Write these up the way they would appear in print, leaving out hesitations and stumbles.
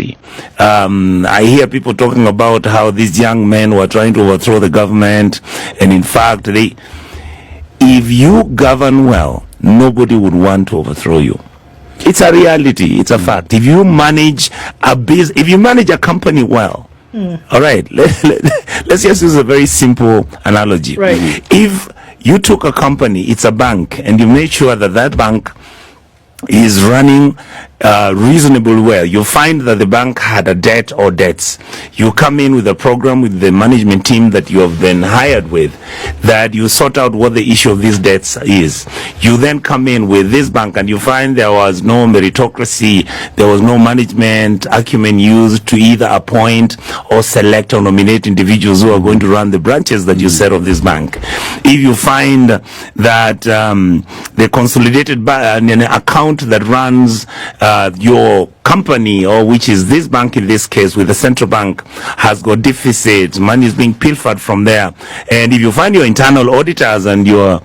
country. I hear people talking about how these young men were trying to overthrow the government, and in fact, if you govern well, nobody would want to overthrow you. It's a reality. It's a fact. If you manage if you manage a company well, all right, let's just use a very simple analogy. Right. If you took a company, it's a bank, and you made sure that that bank is running reasonably well, you find that the bank had a debt or debts. You come in with a program with the management team that you have been hired with, that you sort out what the issue of these debts is. You then come in with this bank and you find there was no meritocracy, there was no management acumen used to either appoint or select or nominate individuals who are going to run the branches that you set of this bank. If you find that the consolidated an account that runs your company, or which is this bank in this case with the central bank, has got deficits, money is being pilfered from there, and if you find your internal auditors and your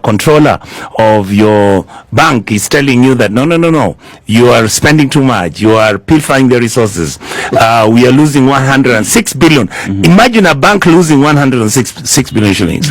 controller of your bank is telling you that no, you are spending too much, you are pilfering the resources, we are losing 106 billion. Imagine a bank losing 106 billion shillings.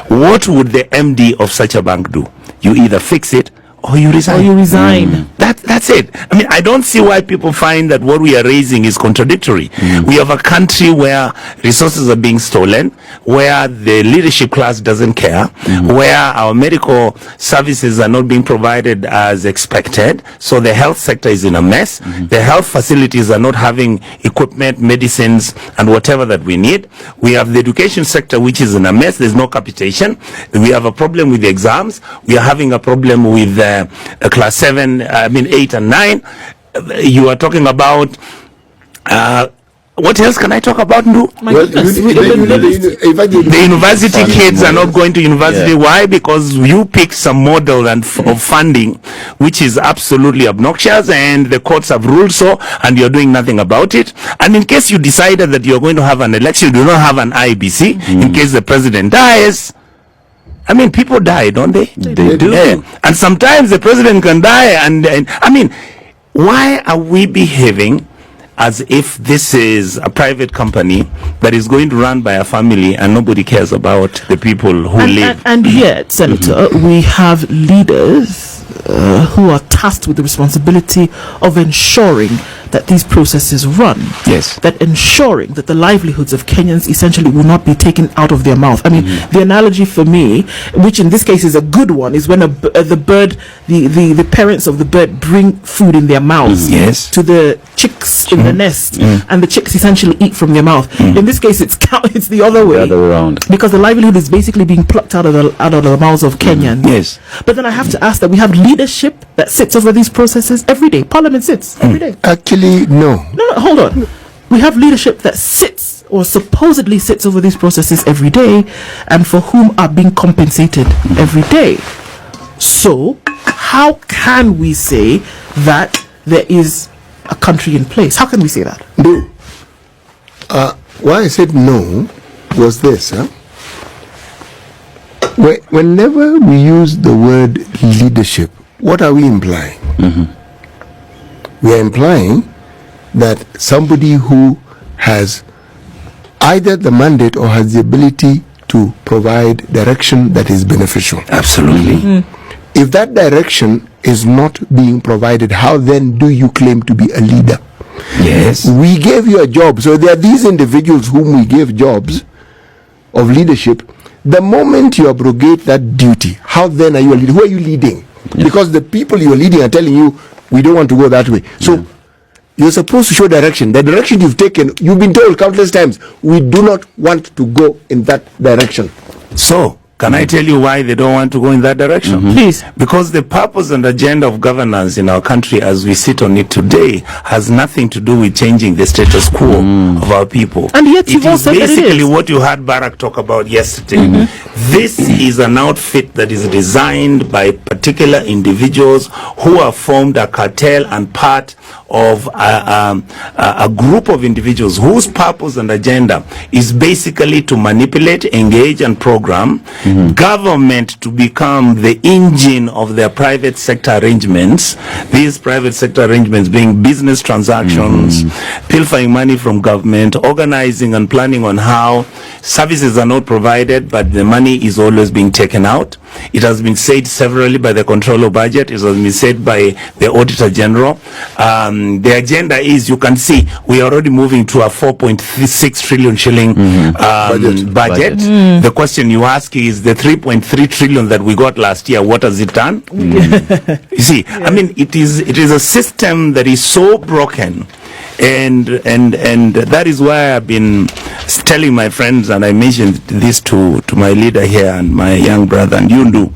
What would the MD of such a bank do? You either fix it or you resign. That's it. I mean, I don't see why people find that what we are raising is contradictory. We have a country where resources are being stolen, where the leadership class doesn't care, where our medical services are not being provided as expected, so the health sector is in a mess. The health facilities are not having equipment, medicines, and whatever that we need. We have the education sector, which is in a mess. There's no capitation. We have a problem with the exams. We are having a problem with class 7, 8 and 9. You are talking about what else can I talk about, Ndu? The university kids are not going to university. Why? Because you picked some model of funding which is absolutely obnoxious, and the courts have ruled so, and you're doing nothing about it. And in case you decided that you're going to have an election, you do not have an IBC in case the president dies. I mean, people die, don't they? They do. Yeah. And sometimes the president can die, and I mean, why are we behaving as if this is a private company that is going to run by a family and nobody cares about the people who live? And yet, Senator, we have leaders who are tasked with the responsibility of ensuring that these processes run. Yes. That ensuring that the livelihoods of Kenyans essentially will not be taken out of their mouth. I mean, the analogy for me, which in this case is a good one, is when the parents of the bird bring food in their mouths to the chicks in the nest, and the chicks essentially eat from their mouth. In this case, it's the other way. The other way around. Because the livelihood is basically being plucked out of the mouths of Kenyans. Yes. But then I have to ask that we have leadership that sits over these processes every day. Parliament sits every day. Actually, no, hold on. We have leadership that sits or supposedly sits over these processes every day, and for whom are being compensated every day. So how can we say that there is a country in place? How can we say that? No. Why I said no was this. Whenever we use the word leadership, what are we implying? We are implying that somebody who has either the mandate or has the ability to provide direction that is beneficial. Absolutely. If that direction is not being provided, how then do you claim to be a leader? Yes. We gave you a job. So there are these individuals whom we gave jobs of leadership. The moment you abrogate that duty, how then are you a leader? Who are you leading? Because the people you're leading are telling you, we don't want to go that way. So you're supposed to show direction. The direction you've taken, you've been told countless times, we do not want to go in that direction. So, can I tell you why they don't want to go in that direction? Please. Because the purpose and agenda of governance in our country as we sit on it today has nothing to do with changing the status quo of our people. And yet you've all said that it is. Basically what you heard Barack talk about yesterday. This is an outfit that is designed by particular individuals who have formed a cartel and part of a group of individuals whose purpose and agenda is basically to manipulate, engage, and program government to become the engine of their private sector arrangements. These private sector arrangements being business transactions, pilfering money from government, organizing and planning on how services are not provided, but the money is always being taken out. It has been said severally by the controller budget. It has been said by the auditor general. The agenda is, you can see, we are already moving to a 4.6 trillion shilling budget. The question you ask is, the 3.3 trillion that we got last year, what has it done? You see, I mean, it is a system that is so broken. And that is why I've been telling my friends, and I mentioned this to my leader here and my young brother and Yundu.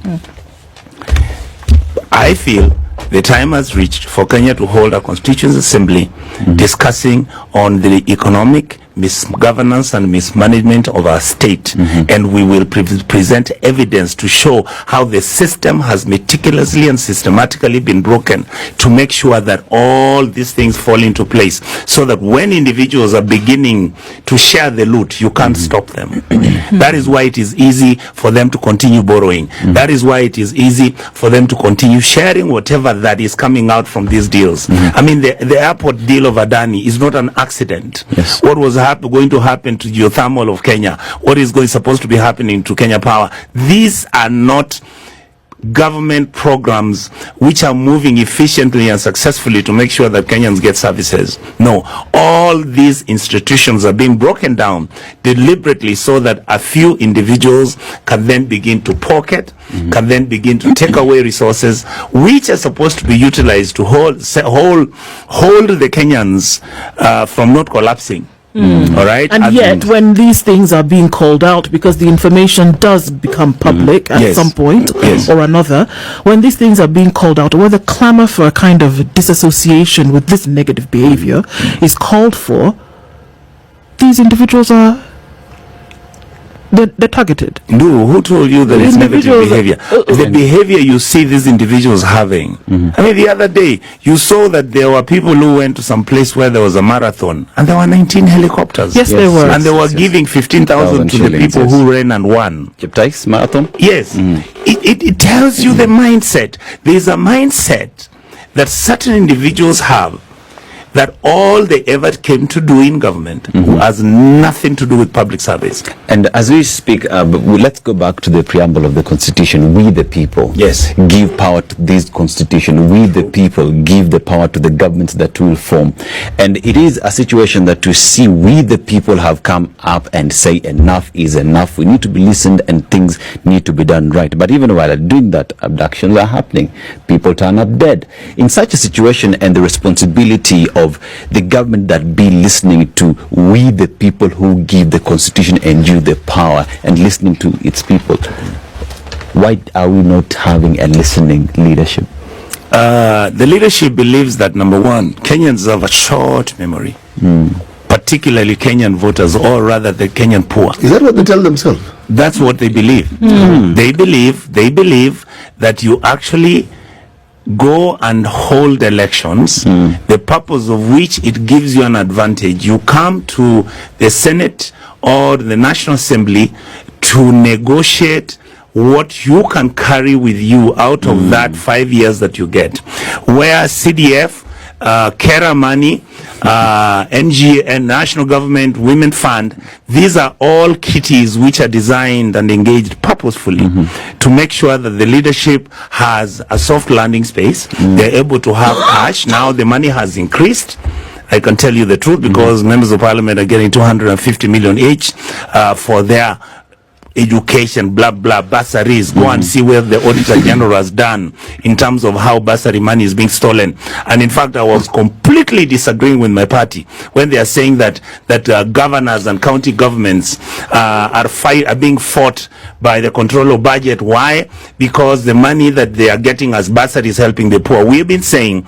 I feel the time has reached for Kenya to hold a Constituent Assembly discussing on the economic misgovernance and mismanagement of our state, and we will present evidence to show how the system has meticulously and systematically been broken to make sure that all these things fall into place, so that when individuals are beginning to share the loot, you can't stop them. That is why it is easy for them to continue borrowing. That is why it is easy for them to continue sharing whatever that is coming out from these deals. I mean, the airport deal of Adani is not an accident. Yes. What was going to happen to geothermal of Kenya, what is supposed to be happening to Kenya Power, these are not government programs which are moving efficiently and successfully to make sure that Kenyans get services. No, all these institutions are being broken down deliberately so that a few individuals can then begin to pocket, can then begin to take away resources which are supposed to be utilized to hold the Kenyans from not collapsing. All right. And yet, when these things are being called out, because the information does become public at some point or another, when these things are being called out, or the clamor for a kind of disassociation with this negative behavior is called for, these individuals are they're targeted. No, who told you that it's negative behavior? The behavior you see these individuals having. I mean, the other day, you saw that there were people who went to some place where there was a marathon, and there were 19 helicopters. Yes, there were. And they were giving 15,000 to the people who ran and won. Cheptais marathon? Yes. It tells you the mindset. There's a mindset that certain individuals have, that all they ever came to do in government has nothing to do with public service. And as we speak, let's go back to the preamble of the Constitution. We the people give power to this Constitution. We the people give the power to the governments that will form. And it is a situation that to see we the people have come up and say enough is enough. We need to be listened and things need to be done right. But even while doing that, abductions are happening. People turn up dead. In such a situation, and the responsibility of the government that be listening to we the people who give the Constitution and you the power and listening to its people, why are we not having a listening leadership? The leadership believes that, number one, Kenyans have a short memory, particularly Kenyan voters, or rather the Kenyan poor. Is that what they tell themselves? That's what they believe. They believe that you actually go and hold elections, the purpose of which it gives you an advantage. You come to the Senate or the National Assembly to negotiate what you can carry with you out of that 5 years that you get. Where CDF, Kera money, NJENGA, National Government Women Fund, these are all kitties which are designed and engaged purposefully to make sure that the leadership has a soft landing space. They're able to have cash. Now the money has increased. I can tell you the truth, because members of parliament are getting 250 million each for their education, blah blah, bursaries. Go and see where the auditor general has done in terms of how bursary money is being stolen. And in fact, I was completely disagreeing with my party when they are saying that governors and county governments are being fought by the controller budget. Why? Because the money that they are getting as bursary is helping the poor. We've been saying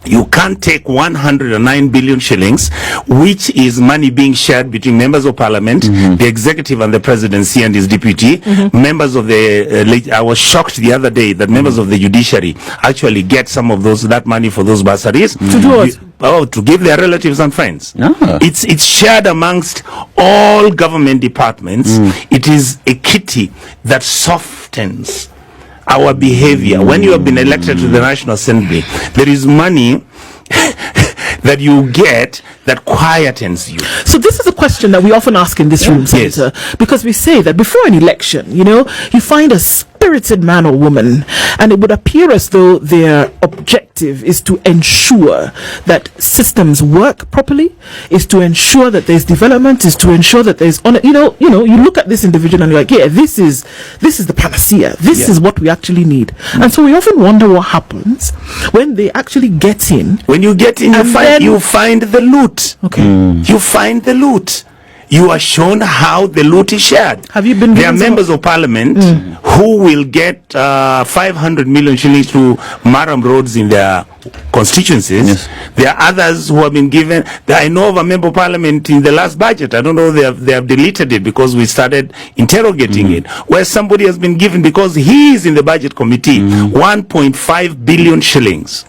you can't take 109 billion shillings, which is money being shared between members of parliament, the executive and the presidency and his deputy, members of the, I was shocked the other day that members of the judiciary actually get some of that money for those bursaries. To do what? to give their relatives and friends. Ah. It's shared amongst all government departments. It is a kitty that softens our behavior. When you have been elected to the National Assembly, there is money that you get that quietens you. So this is a question that we often ask in this room, Senator, because we say that before an election, you know, you find a spirited man or woman, and it would appear as though their objective is to ensure that systems work properly, is to ensure that there's development, is to ensure that there's honor. You look at this individual and you're like, yeah, this is the panacea. This is what we actually need. And so we often wonder what happens when they actually get in. When you get in, you find the loot. Okay. You find the loot. You are shown how the loot is shared. Have you been? There are members of parliament who will get 500 million shillings to Maram roads in their constituencies. Yes. There are others who have been given. I know of a member of parliament in the last budget. I don't know, they have deleted it because we started interrogating it, where somebody has been given, because he is in the budget committee, 1.5 billion shillings.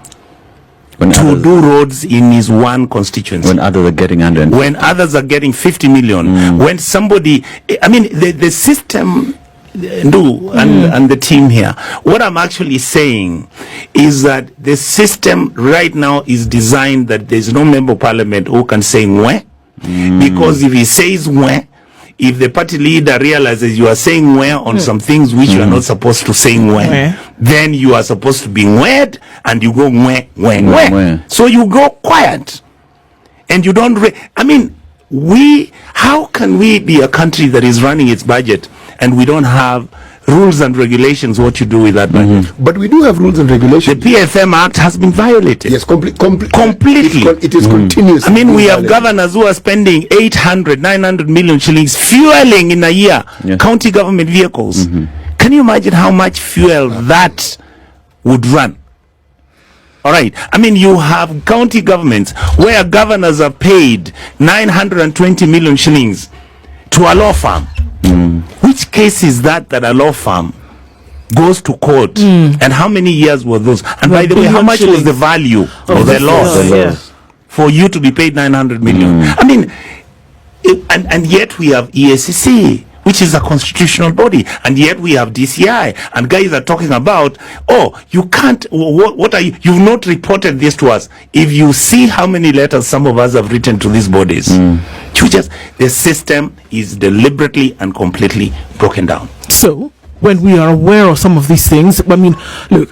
To do roads in his one constituency. When others are getting 100. When others are getting 50 million. When somebody, I mean, the system, and the team here, what I'm actually saying is that the system right now is designed that there's no member of parliament who can say mwe. Because if he says mwe, if the party leader realizes you are saying mwe on some things which you are not supposed to say mwe, then you are supposed to be mwed, and you go mwe. So you go quiet, and you don't. How can we be a country that is running its budget and we don't have rules and regulations what you do with that money? But we do have rules and regulations. The PFM Act has been violated. Yes, completely. It is continuous. I mean, we have governors who are spending 800, 900 million shillings fueling in a year county government vehicles. Can you imagine how much fuel that would run? All right. I mean, you have county governments where governors are paid 920 million shillings to a law firm. Which case is that a law firm goes to court? And how many years were those? And by the way, how much was the value of the loss for you to be paid 900 million? I mean, and yet we have EACC, which is a constitutional body, and yet we have DCI, and guys are talking about, oh, you can't, what are you've not reported this to us. If you see how many letters some of us have written to these bodies, the system is deliberately and completely broken down. So when we are aware of some of these things, I mean, look,